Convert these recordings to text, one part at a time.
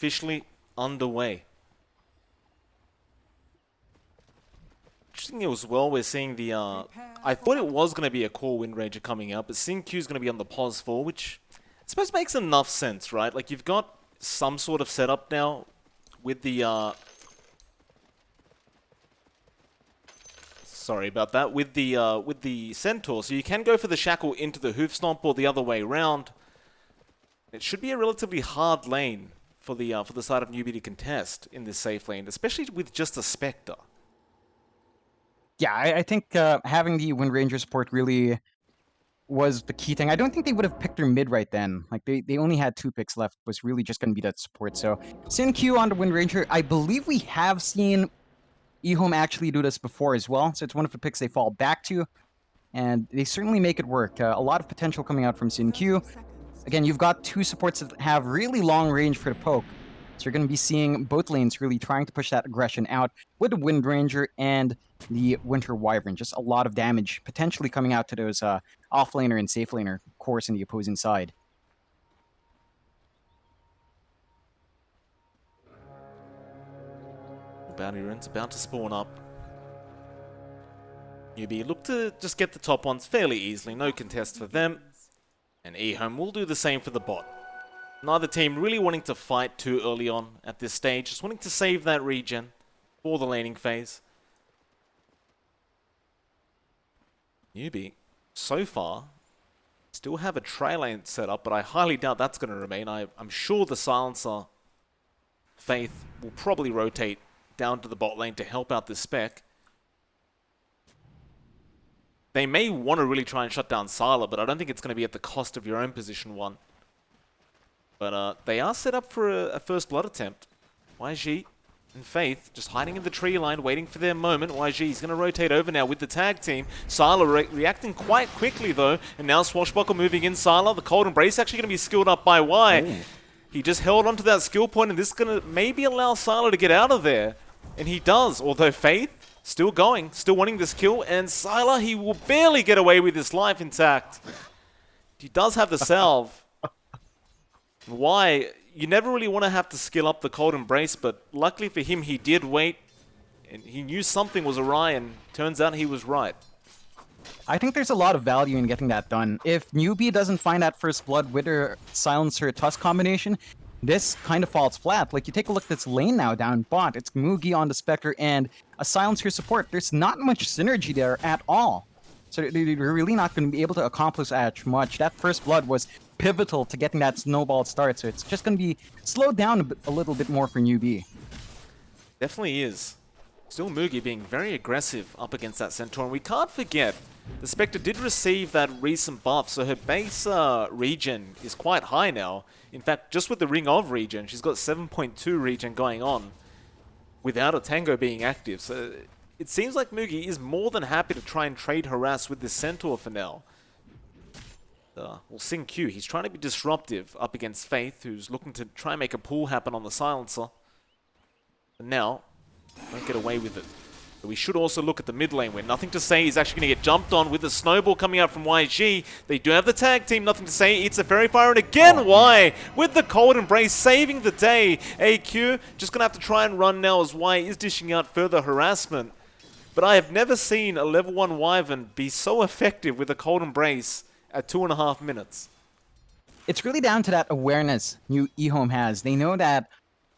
officially underway. Interesting as well, we're seeing the... I thought it was going to be a core Wind Ranger coming out, but Sin-Q is going to be on the pause 4, which I suppose makes enough sense, right? Like, you've got some sort of setup now with the... Sorry about that. With the Centaur, so you can go for the Shackle into the Hoof Stomp or the other way around. It should be a relatively hard lane for the side of Newbee to contest in this safe lane, especially with just a Spectre. Yeah, I think having the Wind Ranger support really was the key thing. I don't think they would have picked their mid right then. Like, they only had 2 picks left, was really just going to be that support. So, Sin-Q on the Wind Ranger. I believe we have seen EHOME actually do this before as well, so it's one of the picks they fall back to, and they certainly make it work. A lot of potential coming out from Sin-Q. Again, you've got 2 supports that have really long range for the poke, so you're going to be seeing both lanes really trying to push that aggression out with the Wind Ranger and the Winter Wyvern. Just a lot of damage potentially coming out to those offlaner and safe laner cores in the opposing side. Bounty rune's about to spawn up. Newbee look to just get the top ones fairly easily, no contest for them. And EHOME will do the same for the bot. Neither team really wanting to fight too early on at this stage, just wanting to save that regen for the laning phase. Newbee, so far, still have a trail lane set up, but I highly doubt that's going to remain. I'm sure the Silencer Faith will probably rotate down to the bot lane to help out this spec. They may want to really try and shut down Sylar, but I don't think it's going to be at the cost of your own position 1. But they are set up for a first blood attempt. YG and Faith just hiding in the tree line, waiting for their moment. YG is going to rotate over now with the tag team. Sylar reacting quite quickly though, and now Swashbuckle moving in. Sylar, the Cold Embrace actually going to be skilled up by Y. Ooh. He just held onto that skill point, and this is going to maybe allow Sylar to get out of there. And he does, although Faith still going, still wanting this kill, and Sylar, he will barely get away with his life intact. He does have the salve. Why? You never really want to have to skill up the Cold Embrace, but luckily for him, he did wait, and he knew something was awry, and turns out he was right. I think there's a lot of value in getting that done. If Newbee doesn't find that first blood with her Silencer Tusk combination, this kind of falls flat. Like, you take a look at this lane now down bot. It's Mugi on the Spectre and a Silencer support. There's not much synergy there at all. So they're really not going to be able to accomplish as much. That first blood was pivotal to getting that snowball start, so it's just going to be slowed down a little bit more for Newbee. Definitely is. Still Mugi being very aggressive up against that Centaur. And we can't forget, the Spectre did receive that recent buff, so her base regen is quite high now. In fact, just with the Ring of Regen, she's got 7.2 regen going on without a Tango being active. So it seems like Mugi is more than happy to try and trade harass with this Centaur for now. Well, Sin-Q, he's trying to be disruptive up against Faith, who's looking to try and make a pull happen on the Silencer. But now, won't get away with it. But we should also look at the mid lane, where Nothing to Say is actually going to get jumped on with the snowball coming out from YG. They do have the tag team, Nothing to Say. It's a Fairy Fire, and again, Y with the Cold Embrace, saving the day. AQ just going to have to try and run now as Y is dishing out further harassment. But I have never seen a level 1 Wyvern be so effective with a Cold Embrace at 2.5 minutes. It's really down to that awareness new EHOME has. They know that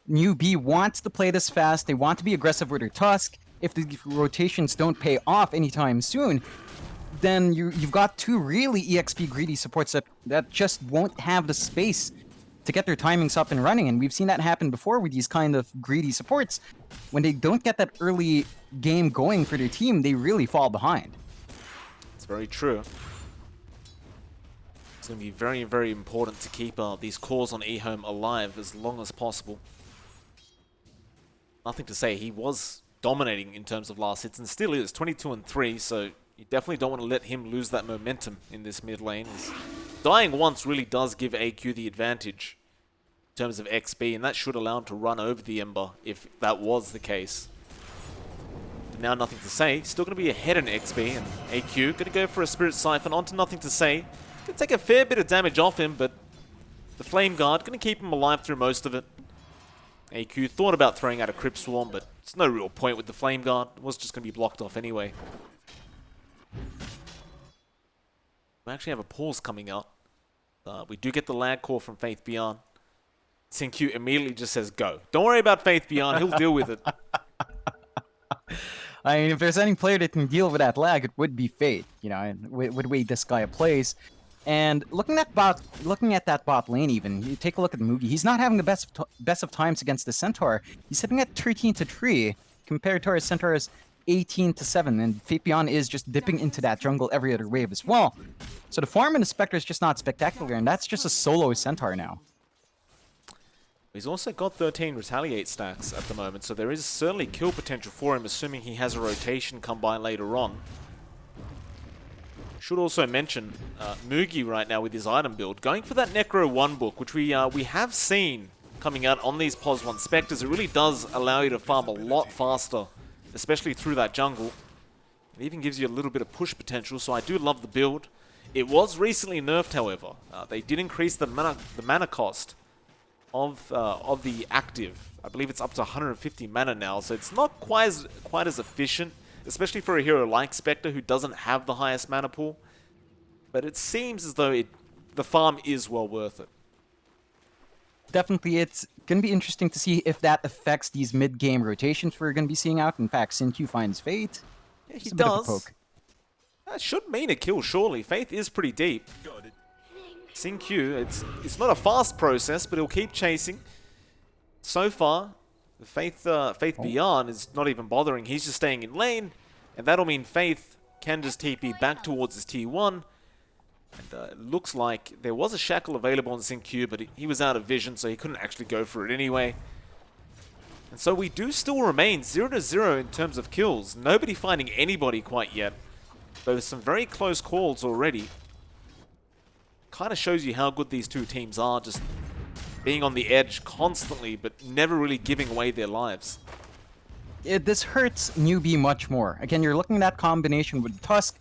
Newbee wants to play this fast. They want to be aggressive with their Tusk. If the rotations don't pay off anytime soon, then you've got 2 really EXP greedy supports that just won't have the space to get their timings up and running. And we've seen that happen before with these kind of greedy supports. When they don't get that early game going for their team, they really fall behind. It's very true. It's going to be very, very important to keep these cores on EHOME alive as long as possible. Nothing to Say, he was dominating in terms of last hits and still is 22-3, so you definitely don't want to let him lose that momentum in this mid lane. Dying once really does give AQ the advantage in terms of XP, and that should allow him to run over the Ember if that was the case. But now Nothing to Say, still going to be ahead in XP, and AQ going to go for a Spirit Siphon onto Nothing to Say. Going to take a fair bit of damage off him, but the Flame Guard going to keep him alive through most of it. AQ thought about throwing out a Crypt Swarm, but there's no real point with the Flame Guard. It was just going to be blocked off anyway. We actually have a pause coming out. We do get the lag call from Faith Beyond. Xingqiu immediately just says go. Don't worry about Faith Beyond, he'll deal with it. I mean, if there's any player that can deal with that lag, it would be Fate, you know, and with the way this guy plays. And looking at that bot lane even, you take a look at Mugi, he's not having the best of times against the Centaur. He's sitting at 13-3 compared to our Centaur's 18-7, and Fate Beyond is just dipping into that jungle every other wave as well. So the farm in the Spectre is just not spectacular, and that's just a solo Centaur now. He's also got 13 Retaliate stacks at the moment, so there is certainly kill potential for him, assuming he has a rotation come by later on. Should also mention Mugi right now with his item build, going for that Necro 1 book, which we have seen coming out on these POS 1 Spectres. It really does allow you to farm a lot faster, especially through that jungle. It even gives you a little bit of push potential, so I do love the build. It was recently nerfed, however. They did increase the mana cost of the active. I believe it's up to 150 mana now, so it's not quite as efficient, especially for a hero like Spectre who doesn't have the highest mana pool. But it seems as though the farm is well worth it. Definitely, it's going to be interesting to see if that affects these mid-game rotations we're going to be seeing out. In fact, Xingqiu finds Fate. Yeah, he does. That should mean a kill, surely. Faith is pretty deep. Xingqiu, it's not a fast process, but he'll keep chasing. So far, the Faith Beyond is not even bothering. He's just staying in lane, and that'll mean Faith can just TP back towards his T1. And it looks like there was a shackle available on Xingqiu, but he was out of vision, so he couldn't actually go for it anyway. And so we do still remain 0-0 in terms of kills. Nobody finding anybody quite yet. Though some very close calls already. Kind of shows you how good these two teams are, just being on the edge constantly, but never really giving away their lives. This hurts Newbee much more. Again, you're looking at that combination with Tusk,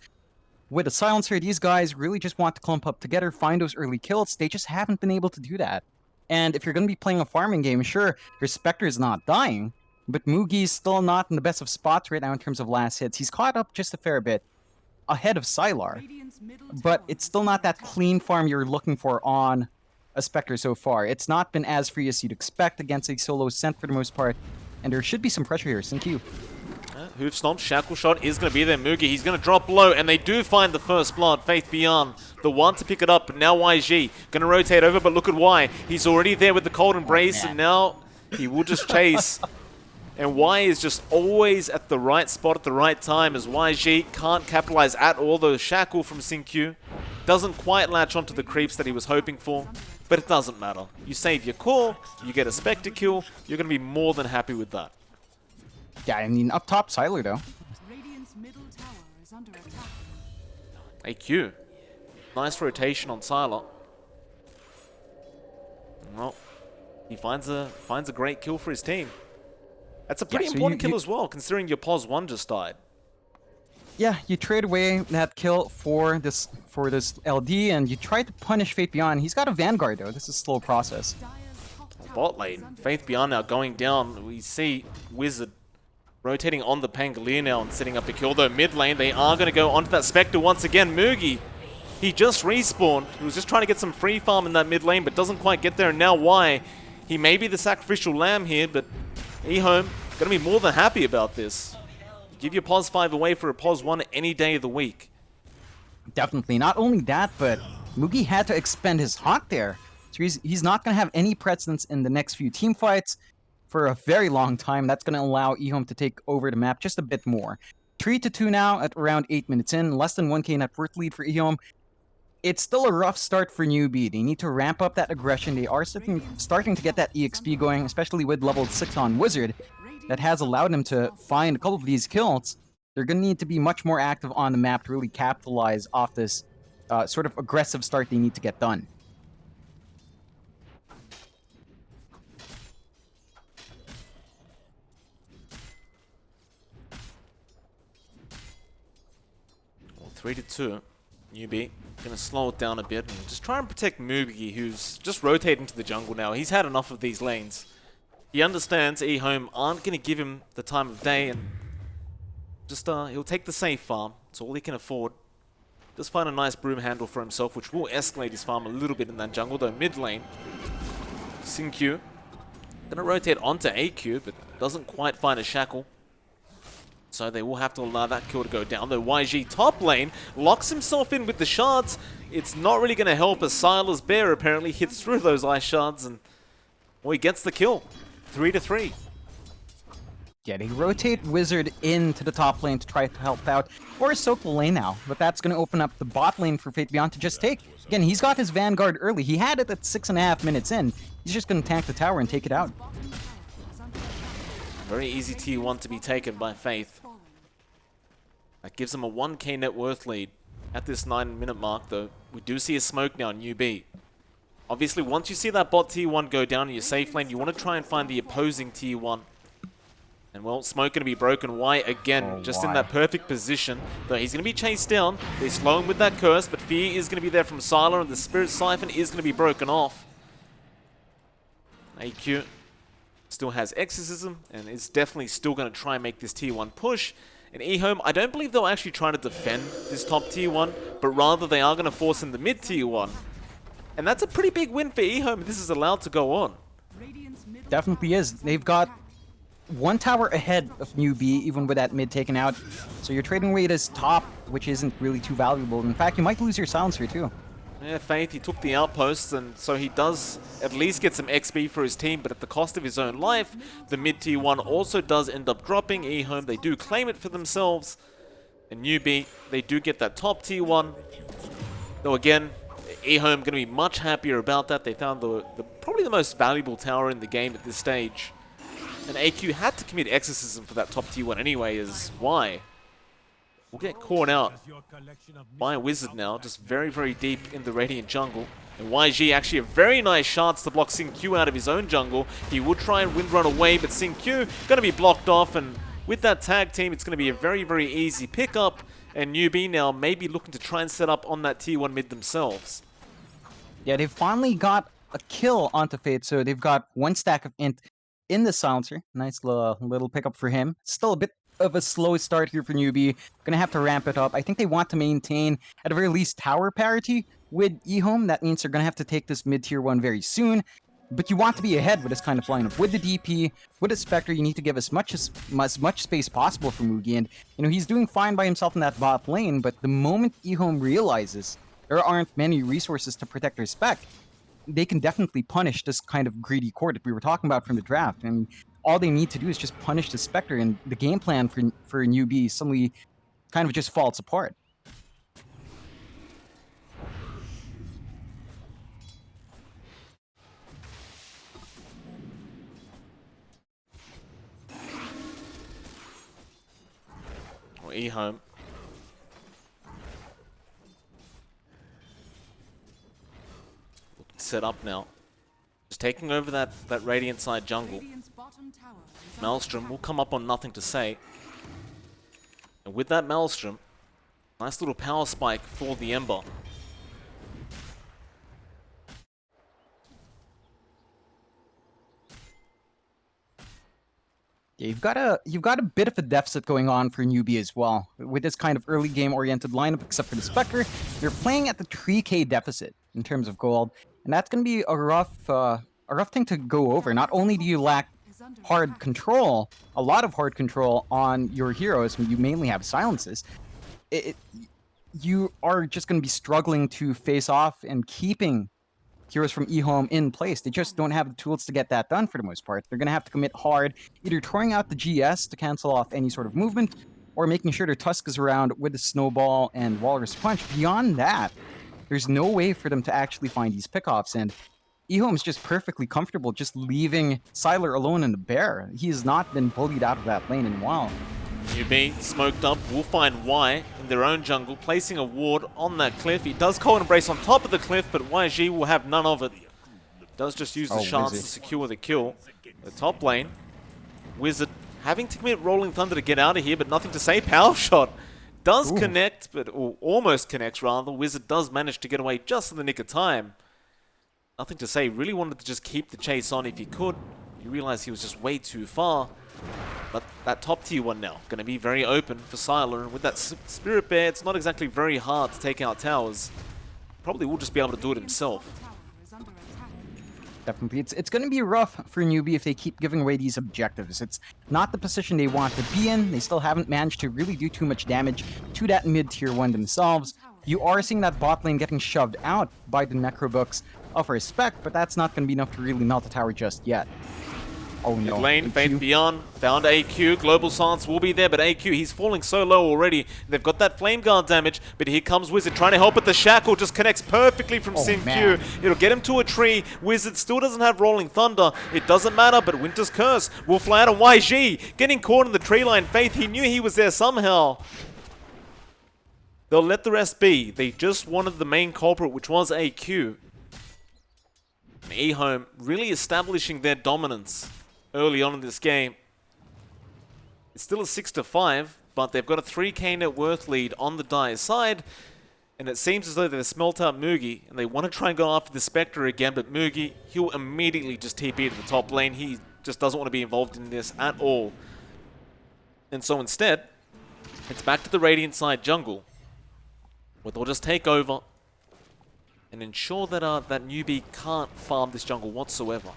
with a Silencer. These guys really just want to clump up together, find those early kills. They just haven't been able to do that. And if you're going to be playing a farming game, sure, your Spectre is not dying, but Mugi's still not in the best of spots right now in terms of last hits. He's caught up just a fair bit ahead of Sylar, but it's still not that clean farm you're looking for on a Spectre so far. It's not been as free as you'd expect against a solo Scent for the most part, and there should be some pressure here. Xingqiu. Hoof Stomp, Shackle Shot is going to be there. Mugi, he's going to drop low, and they do find the first blood. Faith Beyond, the one to pick it up, but now YG going to rotate over, but look at Y. He's already there with the Cold Embrace, and now he will just chase. And Y is just always at the right spot at the right time, as YG can't capitalize at all. The Shackle from Xingqiu doesn't quite latch onto the creeps that he was hoping for, but it doesn't matter. You save your core, you get a Spectre kill, you're going to be more than happy with that. Yeah, I mean, up top, Sylar, though. Radiant's middle tower is under attack. AQ. Nice rotation on Sylar. Well, he finds a great kill for his team. That's a pretty important kill as well, considering your POS 1 just died. Yeah, you trade away that kill for this LD, and you try to punish Fate Beyond. He's got a Vanguard, though. This is a slow process. Bot lane. Faith Beyond now going down. We see Wizard rotating on the Pangolier now and setting up a kill. Though mid lane, they are going to go onto that Spectre once again. Mugi, he just respawned. He was just trying to get some free farm in that mid lane, but doesn't quite get there. And now Y, he may be the sacrificial lamb here, but EHOME going to be more than happy about this. Give your POS 5 away for a POS 1 any day of the week. Definitely. Not only that, but Mugi had to expend his haunt there. So he's not going to have any precedence in the next few team fights for a very long time. That's going to allow EHOME to take over the map just a bit more. 3-2 now at around 8 minutes in. Less than 1k net worth lead for EHOME. It's still a rough start for Newbee. They need to ramp up that aggression. They are starting to get that EXP going, especially with level 6 on Wizard. That has allowed them to find a couple of these kills. They're going to need to be much more active on the map to really capitalize off this sort of aggressive start they need to get done. Well, 3-2. Newbee gonna slow it down a bit and just try and protect Mugi, who's just rotating to the jungle now. He's had enough of these lanes. He understands EHOME aren't going to give him the time of day, and just he'll take the safe farm. It's all he can afford. Just find a nice broom handle for himself, which will escalate his farm a little bit in that jungle, though mid lane. Xingqiu gonna rotate onto AQ, but doesn't quite find a shackle. So they will have to allow that kill to go down, though YG top lane locks himself in with the shards. It's not really gonna help as Siler's Bear apparently hits through those ice shards, and well, he gets the kill. 3-3. Yeah, they rotate Wizard into the top lane to try to help out, or soak the lane now, but that's going to open up the bot lane for Fate Beyond to just take. Again, he's got his Vanguard early. He had it at 6.5 minutes in. He's just going to tank the tower and take it out. Very easy T1 to be taken by Faith. That gives him a 1k net worth lead at this 9-minute mark, though. We do see a smoke now, Newbee. Obviously, once you see that bot T1 go down in your safe lane, you want to try and find the opposing T1. And well, smoke going to be broken. Y again, just in that perfect position. Though he's going to be chased down. They slow him with that curse, but fear is going to be there from Sylar, and the Spirit Siphon is going to be broken off. AQ still has Exorcism, and is definitely still going to try and make this T1 push. And EHOME, I don't believe they'll actually try to defend this top T1, but rather they are going to force in the mid T1. And that's a pretty big win for EHOME if this is allowed to go on. Definitely is. They've got one tower ahead of Newbee, even with that mid taken out. So your trading weight is top, which isn't really too valuable. In fact, you might lose your silencer too. Yeah, Faith, he took the outposts, and so he does at least get some XP for his team, but at the cost of his own life. The mid T1 also does end up dropping. EHOME, they do claim it for themselves. And Newbee, they do get that top T1. Though again, EHOME going to be much happier about that. They found probably the most valuable tower in the game at this stage. And AQ had to commit Exorcism for that top T1 anyway, as Y will get caught out by a Wizard now, just very, very deep in the Radiant jungle. And YG actually a very nice chance to block Xingqiu out of his own jungle. He would try and windrun away, but Xingqiu going to be blocked off, and with that tag team, it's going to be a very, very easy pickup. And Newbee now maybe looking to try and set up on that T1 mid themselves. Yeah, they've finally got a kill onto Fate, so they've got one stack of int in the silencer. Nice little pickup for him. Still a bit of a slow start here for Newbee. Gonna have to ramp it up. I think they want to maintain, at the very least, tower parity with EHOME. That means they're gonna have to take this mid-tier 1 very soon. But you want to be ahead with this kind of lineup. With the DP, with the Spectre, you need to give as much space possible for Mugi. And, you know, he's doing fine by himself in that bot lane, but the moment EHOME realizes there aren't many resources to protect their Spec, they can definitely punish this kind of greedy core that we were talking about from the draft. And all they need to do is just punish the Spectre, and the game plan for Newbee suddenly kind of just falls apart. Or EHOME. Set up now. Just taking over that Radiant side jungle. Maelstrom will come up on nothing to say. And with that Maelstrom, nice little power spike for the Ember. Yeah, you've got a bit of a deficit going on for Newbee as well. With this kind of early game oriented lineup, except for the Spectre, you're playing at the 3k deficit in terms of gold. And that's going to be a rough thing to go over. Not only do you lack hard control, a lot of hard control on your heroes when you mainly have silences, you are just going to be struggling to face off and keeping heroes from EHOME in place. They just don't have the tools to get that done for the most part. They're going to have to commit hard, either throwing out the GS to cancel off any sort of movement, or making sure their Tusk is around with the Snowball and Walrus Punch. Beyond that, there's no way for them to actually find these pickoffs, and EHOME is just perfectly comfortable just leaving Sylar alone in the Bear. He has not been bullied out of that lane in a while. Newbee smoked up, will find Y in their own jungle, placing a ward on that cliff. He does Cold Embrace on top of the cliff, but YG will have none of it. Does just use the chance to secure the kill. The top lane, Wizard having to commit Rolling Thunder to get out of here, but nothing to say. Power Shot does connect, but almost connects rather. Wizard does manage to get away just in the nick of time. Nothing to say. Really wanted to just keep the chase on if he could. You realize he was just way too far. But that top tier one now, going to be very open for Sylar. And with that Spirit Bear, it's not exactly very hard to take out towers. Probably will just be able to do it himself. Tower is under attack. Definitely. It's going to be rough for Newbee if they keep giving away these objectives. It's not the position they want to be in. They still haven't managed to really do too much damage to that mid-tier one themselves. You are seeing that bot lane getting shoved out by the Necrobooks of Respect, but that's not going to be enough to really melt the tower just yet. Oh no. Mid lane, AQ. Faith Beyond, found AQ, Global Silence will be there, but AQ, he's falling so low already. They've got that Flame Guard damage, but here comes Wizard trying to help it. The Shackle just connects perfectly from Oh, Sim Q. man. It'll get him to a tree. Wizard still doesn't have Rolling Thunder. It doesn't matter, but Winter's Curse will fly out on YG. Getting caught in the tree line. Faith, he knew he was there somehow. They'll let the rest be. They just wanted the main culprit, which was AQ. And EHOME really establishing their dominance early on in this game. It's still a 6-5, but they've got a 3k net worth lead on the Dire side, and it seems as though they've smelt out Moogie, and they want to try and go after the Spectre again, but Moogie, he'll immediately just TP to the top lane. He just doesn't want to be involved in this at all. And so instead, it's back to the Radiant side jungle, where they'll just take over and ensure that that Newbee can't farm this jungle whatsoever.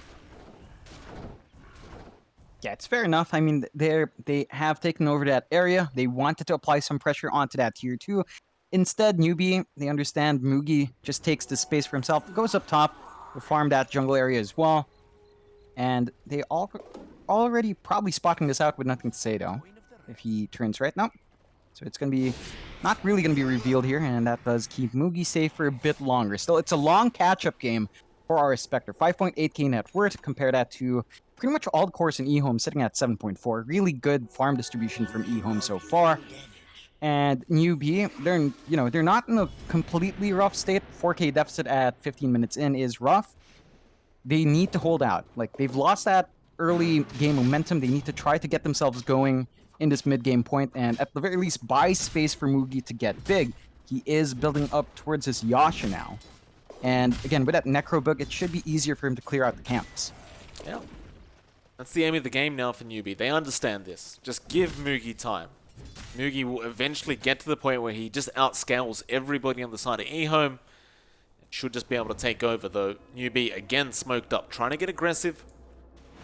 Yeah, it's fair enough. I mean, they have taken over that area. They wanted to apply some pressure onto that tier 2. Instead, Newbee, they understand Moogie just takes the space for himself, goes up top to farm that jungle area as well. And they already probably spotting this out with nothing to say, though. If he turns right now. So it's going to be not really going to be revealed here, and that does keep Moogie safe for a bit longer. Still, it's a long catch-up game for our Spectre. 5.8k net worth. Compare that to pretty much all the cores in EHOME sitting at 7.4. Really good farm distribution from EHOME so far. And Newbee, they're not in a completely rough state. 4k deficit at 15 minutes in is rough. They need to hold out. Like, they've lost that early game momentum. They need to try to get themselves going in this mid-game point, and at the very least buy space for Moogie to get big. He is building up towards his Yasha now. And again, with that Necrobook, it should be easier for him to clear out the camps. Yeah. That's the aim of the game now for Newbee. They understand this. Just give Moogie time. Moogie will eventually get to the point where he just outscales everybody on the side of EHOME. Should just be able to take over, though. Newbee again smoked up, trying to get aggressive.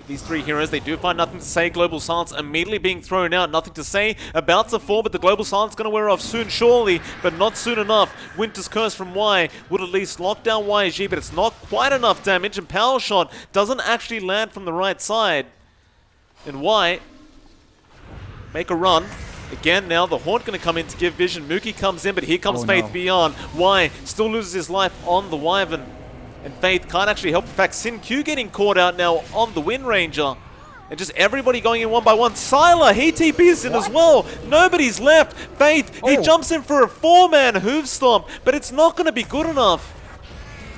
These three heroes, they do find nothing to say. Global Silence immediately being thrown out. Nothing to say. About to fall, but the Global Silence going to wear off soon, surely. But not soon enough. Winter's Curse from Y would at least lock down YG, but it's not quite enough damage. And Power Shot doesn't actually land from the right side. And Y make a run. Again, now the Haunt going to come in to give vision. Mookie comes in, but here comes Faith Beyond. Y still loses his life on the Wyvern. And Faith can't actually help. In fact, Sin Q getting caught out now on the Wind Ranger. And just everybody going in one by one. Sylar, he TPs in as well. Nobody's left. Faith, he jumps in for a 4-man hoof stomp, but it's not going to be good enough.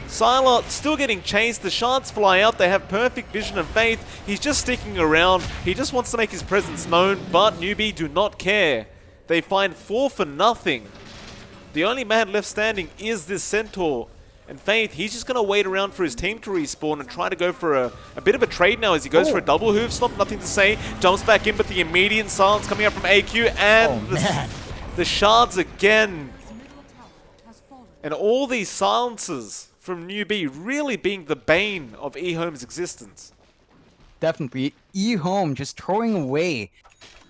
Sylar still getting chased. The shards fly out. They have perfect vision of Faith. He's just sticking around. He just wants to make his presence known, but Newbee do not care. They find 4 for nothing. The only man left standing is this Centaur. And Faith, he's just going to wait around for his team to respawn and try to go for a bit of a trade now as he goes for a double hoof stomp. Nothing to say. Jumps back in, but the immediate silence coming out from AQ. And the shards again. And all these silences from Newbee really being the bane of EHOME's existence. Definitely. EHOME just throwing away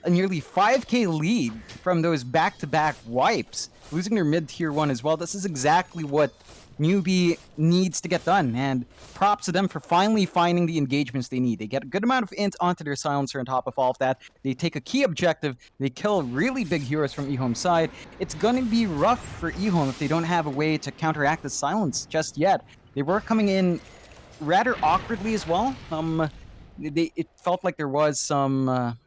a nearly 5k lead from those back-to-back wipes. Losing their mid-tier 1 as well. This is exactly what Newbee needs to get done, and props to them for finally finding the engagements they need. They get a good amount of int onto their silencer on top of all of that. They take a key objective. They kill really big heroes from EHOME's side. It's going to be rough for EHOME if they don't have a way to counteract the silence just yet. They were coming in rather awkwardly as well. It felt like there was some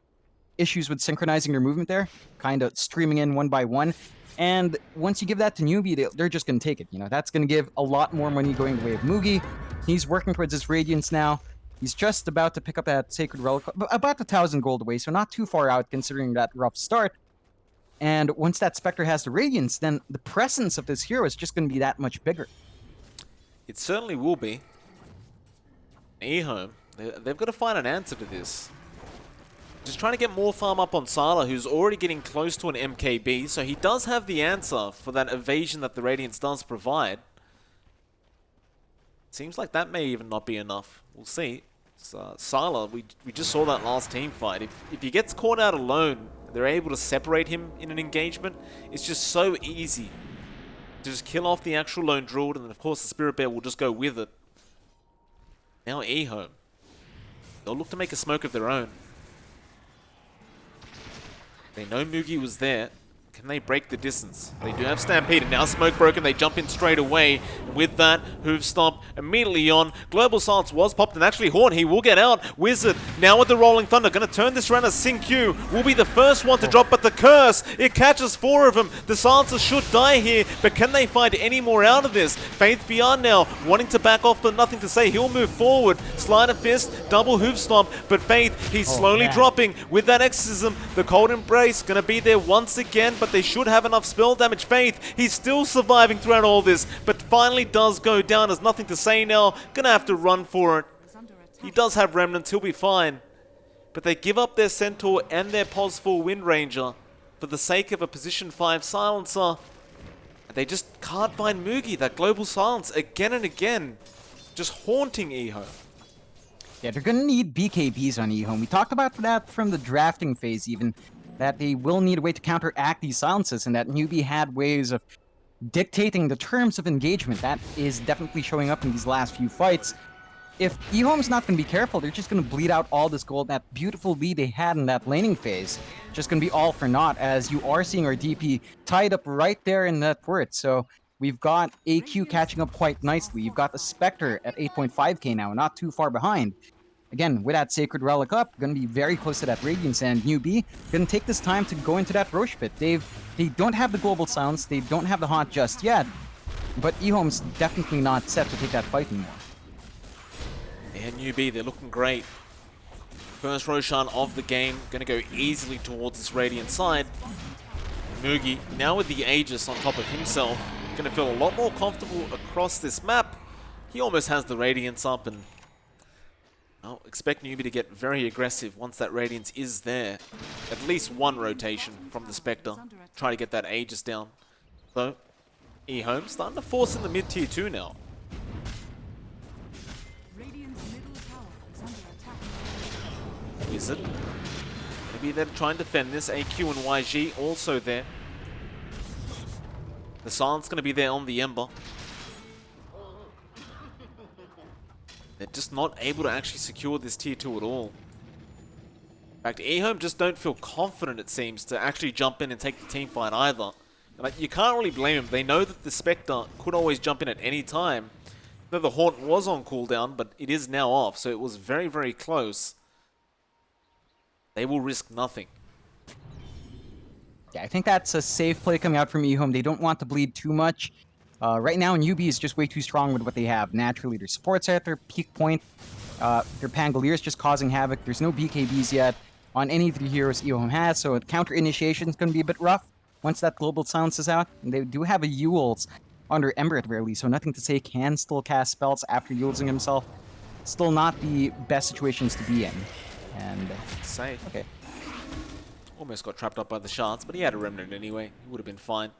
issues with synchronizing their movement there, kind of streaming in one by one. And once you give that to Newbee, they're just going to take it. You know, that's going to give a lot more money going the way of Moogie. He's working towards his Radiance now. He's just about to pick up that Sacred Relic, about 1,000 gold away, so not too far out considering that rough start. And once that Spectre has the Radiance, then the presence of this hero is just going to be that much bigger. It certainly will be. EHOME, They've got to find an answer to this. Just trying to get more farm up on Sala, who's already getting close to an MKB, so he does have the answer for that evasion that the Radiance does provide. Seems like that may even not be enough. We'll see. So, Sala, we just saw that last team fight. If he gets caught out alone, they're able to separate him in an engagement. It's just so easy to just kill off the actual lone druid, and then of course the Spirit Bear will just go with it. Now EHOME. They'll look to make a smoke of their own. They know Mugi was there. Can they break the distance? They do have Stampede, and now Smoke Broken. They jump in straight away. With that, Hoof Stomp immediately on. Global Silence was popped, and actually Horn, he will get out. Wizard, now with the Rolling Thunder, going to turn this around as Sin-Q will be the first one to drop, but the Curse, it catches 4 of them. The Silencers should die here, but can they find any more out of this? Faith Beyond now, wanting to back off, but nothing to say. He'll move forward. Sleight of Fist, double Hoof Stomp, but Faith, he's slowly dropping with that Exorcism. The Cold Embrace, going to be there once again, but they should have enough spell damage. Faith, he's still surviving throughout all this, but finally does go down. There's nothing to say now. Gonna have to run for it. He does have Remnants, he'll be fine. But they give up their Centaur and their Pos 4 Wind Ranger for the sake of a position 5 Silencer. They just can't find Mugi, that Global Silence, again and again. Just haunting EHOME. Yeah, they're gonna need BKBs on EHOME. We talked about that from the drafting phase even, that they will need a way to counteract these silences, and that Newbee had ways of dictating the terms of engagement. That is definitely showing up in these last few fights. If EHOME's not going to be careful, they're just going to bleed out all this gold. That beautiful lead they had in that laning phase, just going to be all for naught, as you are seeing our DP tied up right there in that port. So we've got AQ catching up quite nicely. You've got the Spectre at 8.5k now, not too far behind. Again, with that Sacred Relic up, going to be very close to that Radiance, and Newbee going to take this time to go into that Roche Pit. They don't have the Global Silence, they don't have the Haunt just yet, but EHOME's definitely not set to take that fight anymore. And Newbee, they're looking great. First Roshan of the game, going to go easily towards this Radiant side. Mugi, now with the Aegis on top of himself, going to feel a lot more comfortable across this map. He almost has the Radiance up, and I'll expect Newbee to get very aggressive once that Radiance is there. At least one rotation from the Spectre. Try to get that Aegis down. So, EHOME starting to force in the mid-tier 2 now. Wizard. Maybe they're trying to defend this. AQ and YG also there. The Silence going to be there on the Ember. They're just not able to actually secure this tier 2 at all. In fact, EHOME just don't feel confident, it seems, to actually jump in and take the team fight either. Like, you can't really blame them. They know that the Spectre could always jump in at any time. Though the Haunt was on cooldown, but it is now off, so it was very, very close. They will risk nothing. Yeah, I think that's a safe play coming out from EHOME. They don't want to bleed too much. Right now, Newbee is just way too strong with what they have. Naturally, their supports are at their peak point. Their Pangolier is just causing havoc. There's no BKBs yet on any of the heroes EHOME has, so counter initiation is going to be a bit rough once that Global Silence is out. And they do have a Yules under Ember at very least, so nothing to say, can still cast spells after Yulesing himself. Still not the best situations to be in. And safe. Okay. Almost got trapped up by the shards, but he had a Remnant anyway. He would have been fine.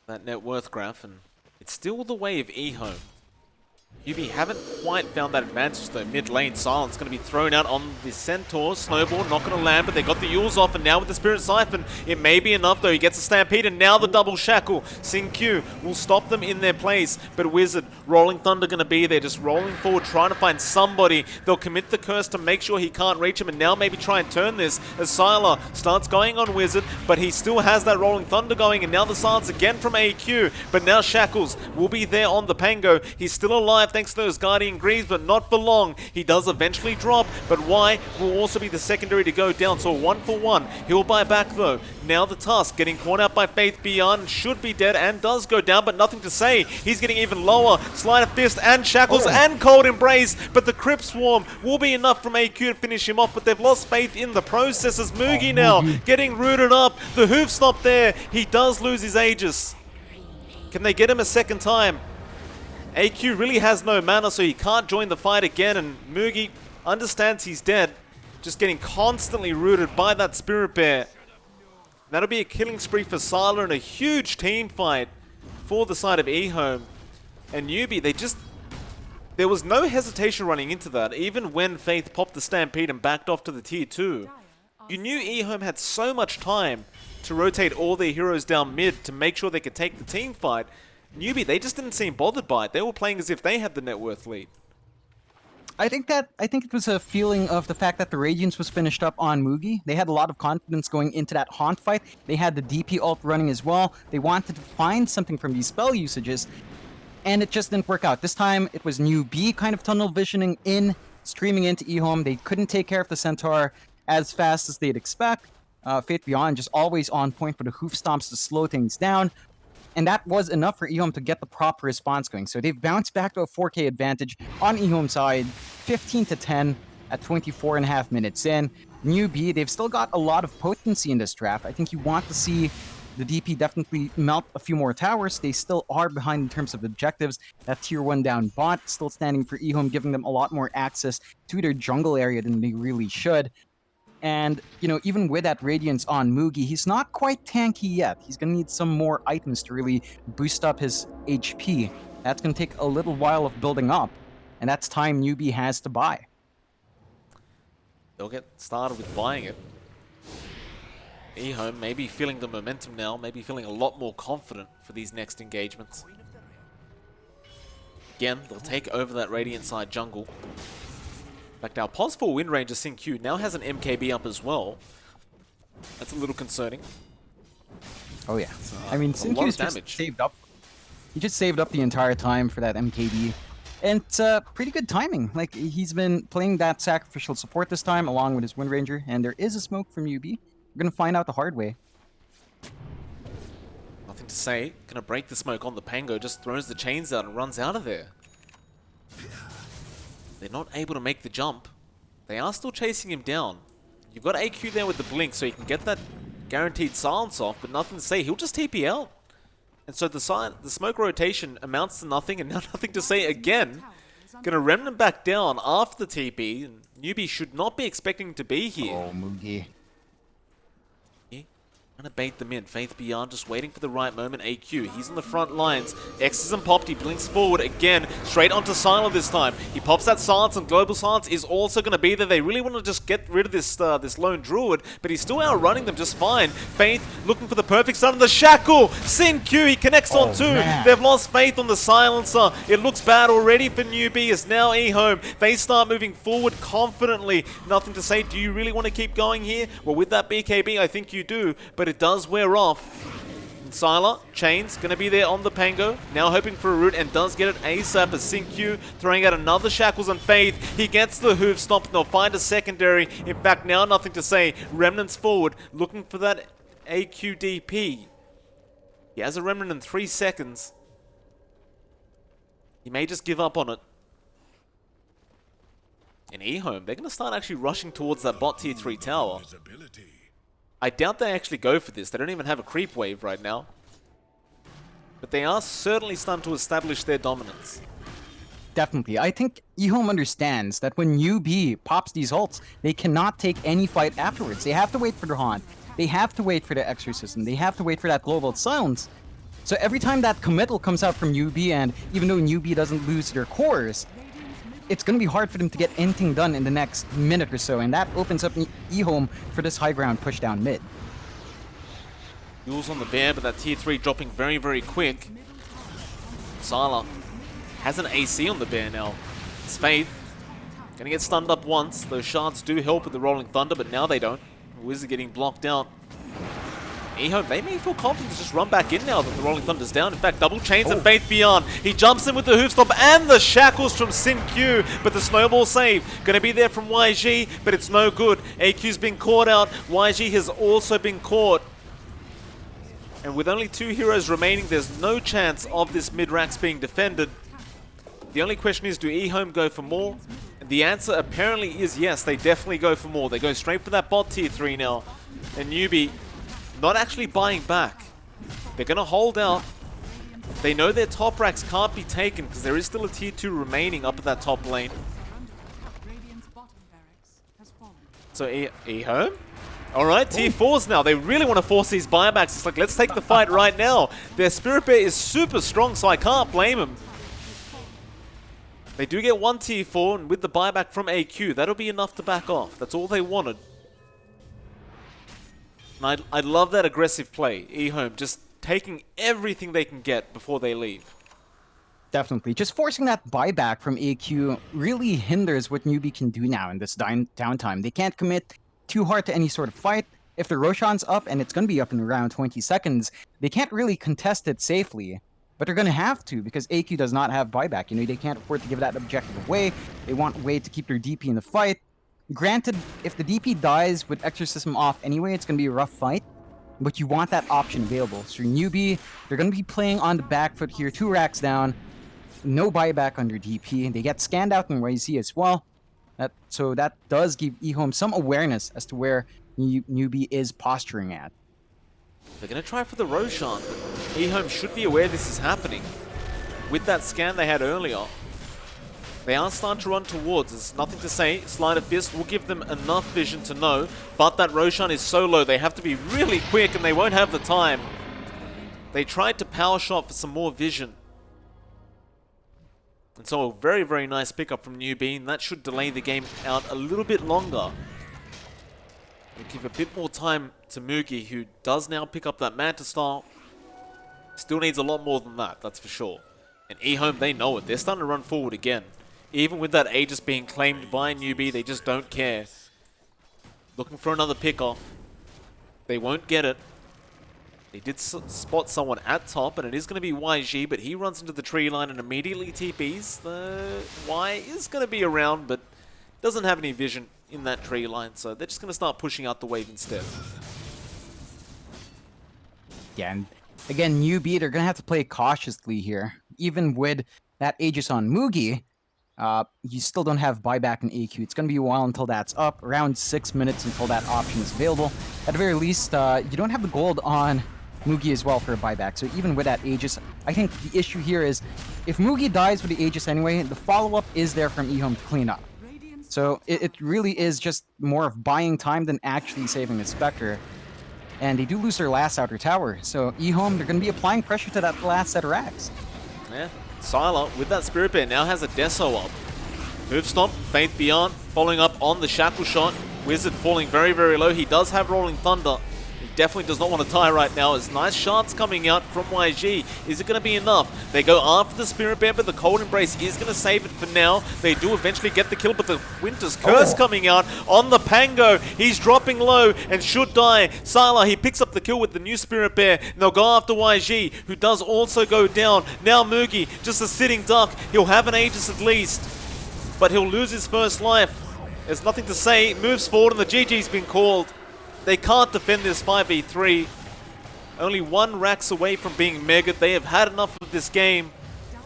That net worth graph, and it's still the way of EHOME. Newbee haven't quite found that advantage though. Mid lane, Silence going to be thrown out on the Centaur. Snowball not going to land, but they got the Yules off, and now with the Spirit Siphon, it may be enough though. He gets a Stampede, and now the double Shackle. Sin-Q will stop them in their place, but Wizard, Rolling Thunder going to be there, just rolling forward, trying to find somebody. They'll commit the curse to make sure he can't reach him, and now maybe try and turn this as Sylar starts going on Wizard, but he still has that Rolling Thunder going, and now the Silence again from AQ, but now Shackles will be there on the Pango. He's still alive thanks to those Guardian Greaves, but not for long. He does eventually drop, but Y will also be the secondary to go down, so 1-for-1. He'll buy back though. Now the Tusk getting caught out by Faith Beyond, should be dead and does go down, but nothing to say. He's getting even lower. Sleight of Fist and Shackles and Cold Embrace, but the Crypt Swarm will be enough from AQ to finish him off, but they've lost faith in the process as Mugi now getting rooted up. The Hoof Stop there. He does lose his Aegis. Can they get him a second time? AQ really has no mana, so he can't join the fight again, and Mugi understands he's dead, just getting constantly rooted by that Spirit Bear. That'll be a killing spree for Sylar and a huge team fight for the side of EHOME. And Newbee, there was no hesitation running into that, even when Faith popped the Stampede and backed off to the tier 2. You knew EHOME had so much time to rotate all their heroes down mid to make sure they could take the team fight. Newbee, they just didn't seem bothered by it. They were playing as if they had the net worth lead. I think it was a feeling of the fact that the Radiance was finished up on Mugi. They had a lot of confidence going into that Haunt fight. They had the DP ult running as well. They wanted to find something from these spell usages, and it just didn't work out. This time, it was Newbee kind of tunnel visioning in, streaming into EHOME. They couldn't take care of the Centaur as fast as they'd expect. Fate Beyond just always on point for the hoof stomps to slow things down. And that was enough for EHOME to get the proper response going. So they've bounced back to a 4K advantage on EHOME's side, 15-10 at 24.5 minutes in. Newbee, they've still got a lot of potency in this draft. I think you want to see the DP definitely melt a few more towers. They still are behind in terms of objectives. That tier 1 down bot still standing for EHOME, giving them a lot more access to their jungle area than they really should. And, you know, even with that Radiance on Mugi, he's not quite tanky yet. He's going to need some more items to really boost up his HP. That's going to take a little while of building up. And that's time Newbee has to buy. They'll get started with buying it. EHOME maybe feeling the momentum now, maybe feeling a lot more confident for these next engagements. Again, they'll take over that Radiant side jungle. In fact, our pos for Wind Ranger Sin-Q now has an MKB up as well. That's a little concerning. Oh yeah. I mean, Sin-Q's just saved up. He just saved up the entire time for that MKB. And it's pretty good timing. Like, he's been playing that sacrificial support this time along with his Wind Ranger. And there is a smoke from Newbee. We're going to find out the hard way. Nothing to say. Gonna break the smoke on the Pango. Just throws the chains out and runs out of there. They're not able to make the jump. They are still chasing him down. You've got AQ there with the blink, so you can get that guaranteed silence off, but nothing to say. He'll just TP out. And so the smoke rotation amounts to nothing, and now nothing to say again. Gonna remnant back down after the TP, and Newbee should not be expecting to be here. Oh, Mugi. Trying to bait them in. Faith Beyond just waiting for the right moment. AQ, he's on the front lines. X isn't popped. He blinks forward again. Straight onto Sylar this time. He pops that silence, and Global Silence is also going to be there. They really want to just get rid of this lone Druid, but he's still outrunning them just fine. Faith looking for the perfect stun. The Shackle! Sin-Q, he connects on two. Man. They've lost Faith on the Silencer. It looks bad already for Newbee. It's now EHOME. They start moving forward confidently. Nothing to say. Do you really want to keep going here? Well, with that BKB, I think you do, but it does wear off. And Sylar, Chains, going to be there on the Pango. Now hoping for a root and does get it ASAP as Sin-Q throwing out another Shackles on Faith. He gets the hoof stomp and they'll find a secondary. In fact, now nothing to say. Remnants forward, looking for that AQDP. He has a Remnant in 3 seconds. He may just give up on it. In EHOME, they're going to start actually rushing towards that bot tier 3 tower. I doubt they actually go for this. They don't even have a creep wave right now. But they are certainly starting to establish their dominance. Definitely. I think EHOME understands that when Newbee pops these ults, they cannot take any fight afterwards. They have to wait for their Haunt. They have to wait for the Exorcism. They have to wait for that Global Silence. So every time that committal comes out from Newbee, and even though Newbee doesn't lose their cores, it's going to be hard for them to get anything done in the next minute or so, and that opens up EHOME for this high ground push down mid. Duels on the bear, but that tier 3 dropping very, very quick. Sylar has an AC on the bear now. It's Faith. Gonna get stunned up once. Those shards do help with the Rolling Thunder, but now they don't. Wizard getting blocked out. EHOME, they may feel confident to just run back in now that the Rolling Thunder's down. In fact, double chains and Faith Beyond. He jumps in with the hoof stomp and the Shackles from Sin-Q, but the snowball save gonna be there from YG, but it's no good. AQ's been caught out. YG has also been caught. And with only 2 heroes remaining, there's no chance of this mid-racks being defended. The only question is, do EHOME go for more? And the answer apparently is yes, they definitely go for more. They go straight for that bot tier 3 now. And Newbee not actually buying back. They're going to hold out. They know their top racks can't be taken because there is still a tier 2 remaining up at that top lane. Radiant's bottom barracks has fallen. So EHOME? Alright, tier 4s now. They really want to force these buybacks. It's like, let's take the fight right now. Their Spirit Bear is super strong, so I can't blame them. They do get one tier 4, and with the buyback from AQ, that'll be enough to back off. That's all they wanted. And I love that aggressive play. EHOME just taking everything they can get before they leave. Definitely. Just forcing that buyback from AQ really hinders what Newbee can do now in this downtime. They can't commit too hard to any sort of fight. If the Roshan's up, and it's going to be up in around 20 seconds, they can't really contest it safely. But they're going to have to, because AQ does not have buyback. You know, they can't afford to give that objective away. They want a way to keep their DP in the fight. Granted, if the DP dies with Exorcism off anyway, it's going to be a rough fight. But you want that option available. So Newbee, they're going to be playing on the back foot here, 2 racks down. No buyback under DP. They get scanned out in YZ as well. So that does give EHOME some awareness as to where Newbee is posturing at. They're going to try for the Roshan, but EHOME should be aware this is happening. With that scan they had earlier, they are starting to run towards. There's nothing to say. Sleight of Fist will give them enough vision to know, but that Roshan is so low, they have to be really quick and they won't have the time. They tried to power shot for some more vision. And so a very, very nice pickup from Newbee, and that should delay the game out a little bit longer. We'll give a bit more time to Mugi, who does now pick up that Manta style. Still needs a lot more than that, that's for sure. And EHOME, they know it. They're starting to run forward again. Even with that Aegis being claimed by Newbee, they just don't care. Looking for another pick-off. They won't get it. They did spot someone at top, and it is going to be YG, but he runs into the tree line and immediately TPs. The Y is going to be around, but doesn't have any vision in that tree line, so they're just going to start pushing out the wave instead. Yeah, and again, Newbee, they're going to have to play cautiously here. Even with that Aegis on Mugi, you still don't have buyback in AQ. It's going to be a while until that's up, around 6 minutes until that option is available. At the very least, you don't have the gold on Mugi as well for a buyback. So even with that Aegis, I think the issue here is if Mugi dies with the Aegis anyway, the follow-up is there from EHOME to clean up. So it really is just more of buying time than actually saving the Spectre. And they do lose their last outer tower. So EHOME, they're going to be applying pressure to that last set of racks. Yeah, Sylar with that Spirit Bear now has a Deso up. Move Stomp, Faith Beyond, following up on the Shackle Shot. Wizard falling very, very low. He does have Rolling Thunder. He definitely does not want to die right now. It's nice shots coming out from YG. Is it going to be enough? They go after the Spirit Bear, but the Cold Embrace is going to save it for now. They do eventually get the kill, but the Winter's Curse coming out on the Pango. He's dropping low and should die. Sylar, he picks up the kill with the new Spirit Bear, and they'll go after YG, who does also go down. Now Mugi, just a sitting duck. He'll have an Aegis at least, but he'll lose his first life. There's nothing to say. Moves forward and the GG's been called. They can't defend this 5v3. Only 1 racks away from being megaed. They have had enough of this game.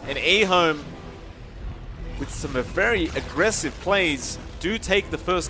And EHOME, with some very aggressive plays, do take the first game.